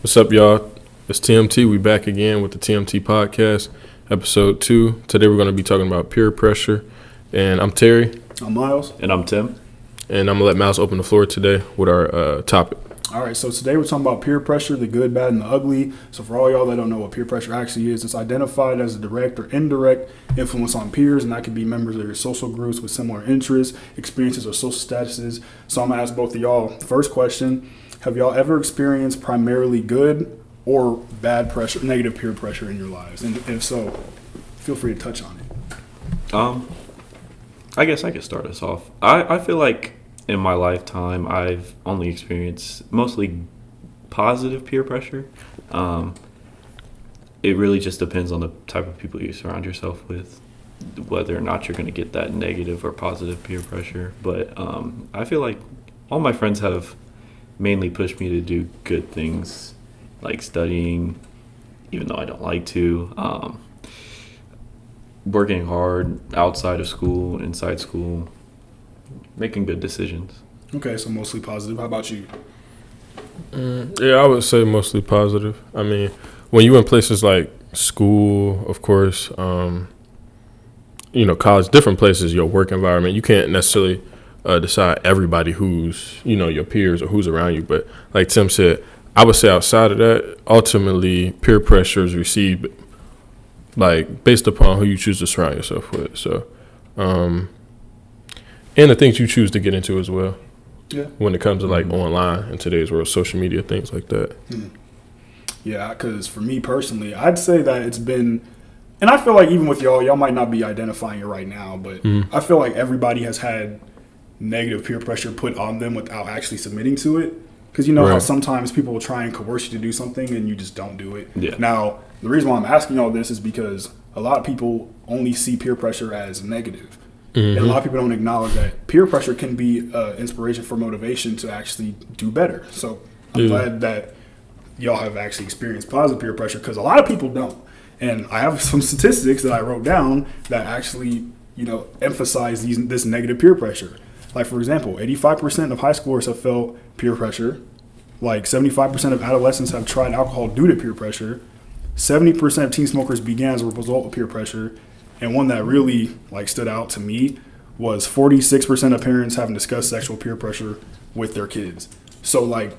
What's up, y'all? It's T.M.T. We back again with the T.M.T. podcast, episode 2. Today we're going to be talking about peer pressure. And I'm Terry. I'm Miles. And I'm Tim. And I'm going to let Miles open the floor today with our topic. All right, so today we're talking about peer pressure, the good, bad, and the ugly. So for all y'all that don't know what peer pressure actually is, it's identified as a direct or indirect influence on peers, and that could be members of your social groups with similar interests, experiences, or social statuses. So I'm going to ask both of y'all the first question. Have y'all ever experienced primarily good or bad pressure, negative peer pressure in your lives? And if so, feel free to touch on it. I guess I could start us off. I feel like in my lifetime, I've only experienced mostly positive peer pressure. It really just depends on the type of people you surround yourself with, whether or not you're going to get that negative or positive peer pressure. But I feel like all my friends have mainly pushed me to do good things, like studying, even though I don't like to, working hard outside of school, inside school, making good decisions. Okay, so mostly positive. How about you? Yeah, I would say mostly positive. I mean, when you in places like school, of course, college, different places, your work environment, you can't necessarily decide everybody who's, your peers or who's around you. But like Tim said, I would say outside of that, ultimately peer pressure is received like based upon who you choose to surround yourself with. So, and the things you choose to get into as well. Yeah. When it comes to like online in today's world, social media, things like that. Yeah, because for me personally, I'd say that it's been, and I feel like even with y'all might not be identifying it right now, but I feel like everybody has had negative peer pressure put on them without actually submitting to it. Because you know how sometimes people will try and coerce you to do something and you just don't do it. Yeah. Now, the reason why I'm asking all this is because a lot of people only see peer pressure as negative. And a lot of people don't acknowledge that peer pressure can be inspiration for motivation to actually do better. So I'm glad that y'all have actually experienced positive peer pressure, because a lot of people don't. And I have some statistics that I wrote down that actually, emphasize this negative peer pressure. Like, for example, 85% of high schoolers have felt peer pressure. Like, 75% of adolescents have tried alcohol due to peer pressure. 70% of teen smokers began as a result of peer pressure. And one that really, stood out to me was 46% of parents having discussed sexual peer pressure with their kids. So,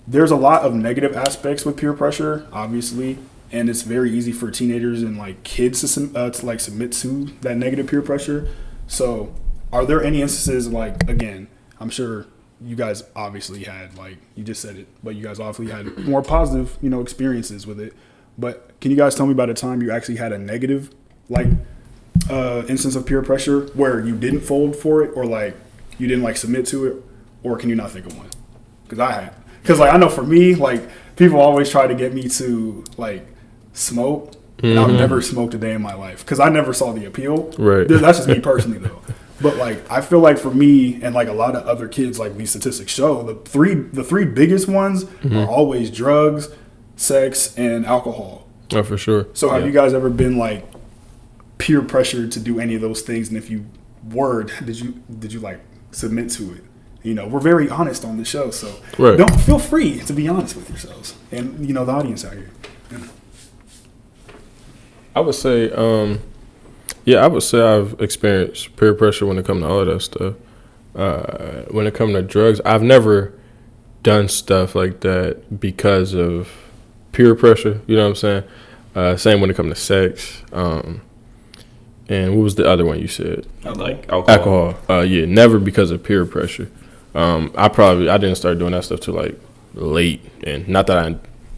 there's a lot of negative aspects with peer pressure, obviously. And it's very easy for teenagers and, kids to submit to that negative peer pressure. So are there any instances, again, I'm sure you guys obviously had, you just said it, but you guys obviously had more positive, experiences with it. But can you guys tell me about a time you actually had a negative, instance of peer pressure where you didn't fold for it, or, you didn't, submit to it? Or can you not think of one? Because I had. Because, I know for me, people always try to get me to, smoke. And I've never smoked a day in my life because I never saw the appeal. Right. That's just me personally, though. But I feel like for me and a lot of other kids, these statistics show, the three biggest ones are always drugs, sex, and alcohol. Oh, for sure. So have you guys ever been peer pressured to do any of those things? And if you were, did you submit to it? We're very honest on the show, so don't feel free to be honest with yourselves and the audience out here. I would say, I've experienced peer pressure when it comes to all of that stuff. When it comes to drugs, I've never done stuff like that because of peer pressure. You know what I'm saying? Same when it comes to sex. And what was the other one you said? Alcohol. Never because of peer pressure. I didn't start doing that stuff till late, and not that I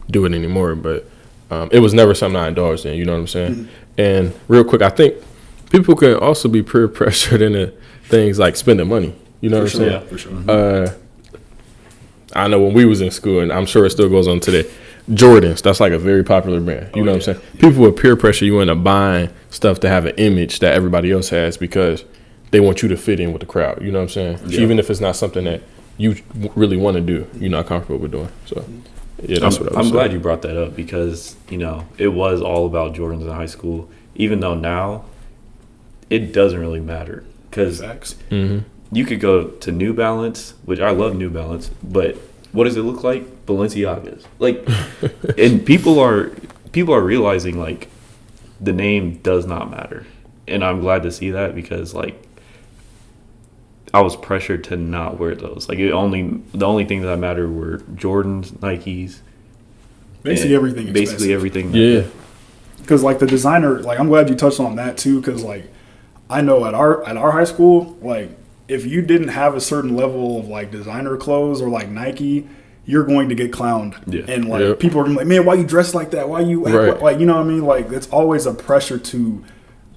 do it anymore, but it was never something I indulged in. You know what I'm saying? And real quick, I think people can also be peer pressured into things like spending money. You know what I'm saying? Yeah, for sure. I know when we was in school, and I'm sure it still goes on today, Jordans, that's a very popular brand. You know what I'm saying? People will peer pressure you into buying stuff to have an image that everybody else has because they want you to fit in with the crowd. You know what I'm saying? Yeah. Even if it's not something that you really want to do, you're not comfortable with doing. So, yeah, that's what I was saying. I'm glad you brought that up because, it was all about Jordans in high school, even though now it doesn't really matter because you could go to New Balance, which I love New Balance, but what does it look like? Balenciagas. Like, and people are realizing like the name does not matter, and I'm glad to see that because like I was pressured to not wear those. Like the only thing that mattered were Jordans, Nikes, basically everything. Basically everything. Yeah. Because like the designer, like I'm glad you touched on that too. Because like I know at our high school, like if you didn't have a certain level of like designer clothes or like Nike, you're going to get clowned. Yeah. And like people are gonna be like, man, why you dress like that? Why you act like, you know what I mean? Like it's always a pressure to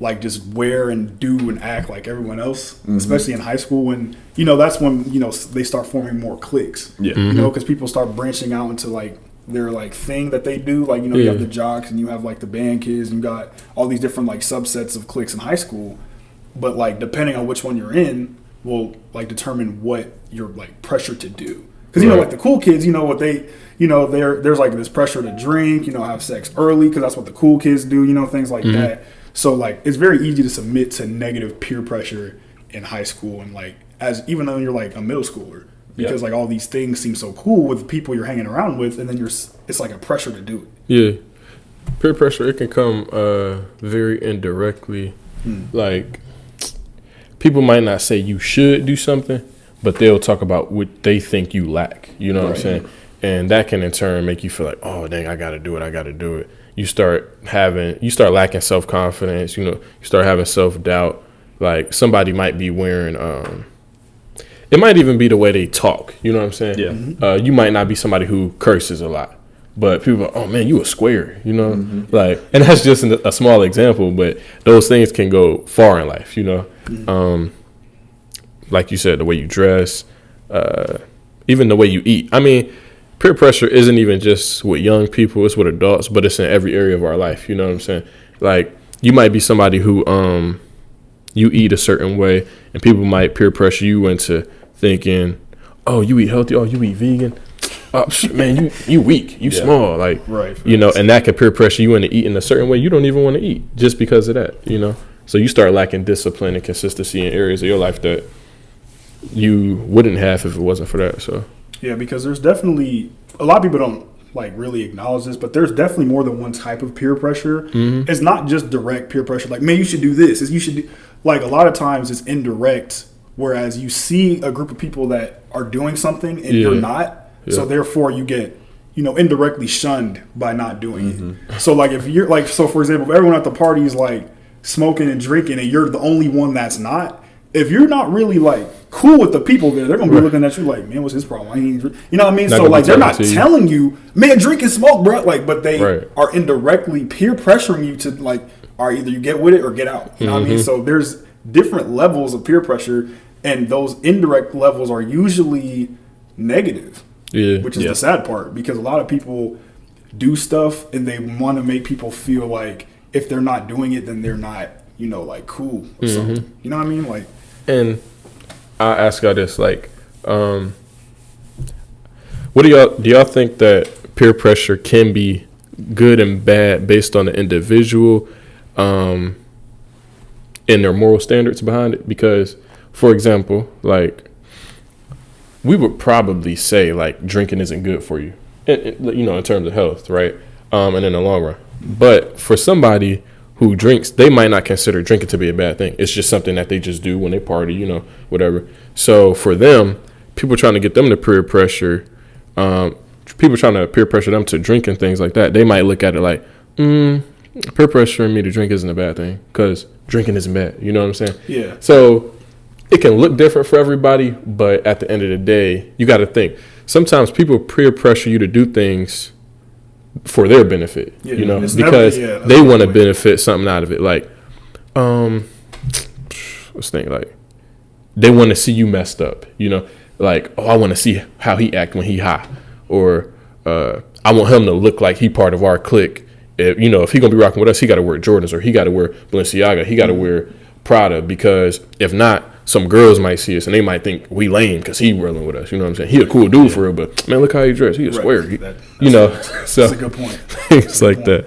like just wear and do and act like everyone else, especially in high school when, you know, that's when, you know, they start forming more cliques. Yeah. You know, because people start branching out into like their like thing that they do. Like, you know, you have the jocks and you have like the band kids and you got all these different like subsets of cliques in high school. But like depending on which one you're in will like determine what you're like pressured to do. Because, you know, like the cool kids, you know, what they, you know, there's like this pressure to drink, you know, have sex early because that's what the cool kids do, you know, things like that. So like it's very easy to submit to negative peer pressure in high school and like even though you're like a middle schooler because like all these things seem so cool with the people you're hanging around with and then it's like a pressure to do it. Yeah. Peer pressure, it can come very indirectly. Like people might not say you should do something, but they'll talk about what they think you lack. You know what I'm saying? And that can in turn make you feel like, oh dang, I gotta do it. You start lacking self-confidence, you know, you start having self-doubt. Like somebody might be wearing, it might even be the way they talk, you know what I'm saying? Yeah. You might not be somebody who curses a lot, but people are, oh man, you a square, you know? Like, and that's just a small example, but those things can go far in life, you know? Like you said, the way you dress, even the way you eat. I mean, peer pressure isn't even just with young people, it's with adults, but it's in every area of our life. You know what I'm saying? Like you might be somebody who you eat a certain way and people might peer pressure you into thinking, oh, you eat healthy, oh, you eat vegan. Oh, man, you weak, you small. Like, you know, and that could peer pressure you into eating a certain way you don't even want to eat just because of that, you know? So you start lacking discipline and consistency in areas of your life that you wouldn't have if it wasn't for that. So yeah, because there's definitely a lot of people don't like really acknowledge this, but there's definitely more than one type of peer pressure. It's not just direct peer pressure. Like, man, you should do this. You should do, like a lot of times it's indirect. Whereas you see a group of people that are doing something and you're not, so therefore you get, you know, indirectly shunned by not doing it. So like if you're like, so for example, if everyone at the party is like smoking and drinking and you're the only one that's not. If you're not really like cool with the people there, they're gonna be looking at you like, man, what's his problem? Why he ain't drink? You know what I mean? So like, they're not telling you, man, drink and smoke, bro. Like, but they are indirectly peer pressuring you to like, all right, either you get with it or get out. You know what I mean? So there's different levels of peer pressure, and those indirect levels are usually negative. Which is the sad part because a lot of people do stuff and they want to make people feel like if they're not doing it, then they're not, you know, like cool or something. You know what I mean? Like. And I'll ask y'all this, like, what do y'all think that peer pressure can be good and bad based on the individual and their moral standards behind it? Because, for example, like, we would probably say, like, drinking isn't good for you, you know, in terms of health, right? And in the long run. But for somebody who drinks, they might not consider drinking to be a bad thing. It's just something that they just do when they party, you know, whatever. So for them, people trying to get them to peer pressure, people trying to peer pressure them to drink and things like that, they might look at it like, peer pressuring me to drink isn't a bad thing because drinking isn't bad. You know what I'm saying? Yeah. So it can look different for everybody, but at the end of the day, you got to think. Sometimes people peer pressure you to do things for their benefit, you know, because they want to benefit something out of it. Like, let's think, like, they want to see you messed up, you know, like, oh, I want to see how he act when he high, or I want him to look like he part of our clique. If, you know, if he gonna be rocking with us, he got to wear Jordans, or he got to wear Balenciaga, he got to wear Prada, because if not, some girls might see us and they might think we lame because he rolling with us. You know what I'm saying? He a cool dude for real, but man, look how he dressed. He a square. You know, so that's a good point. Things like that.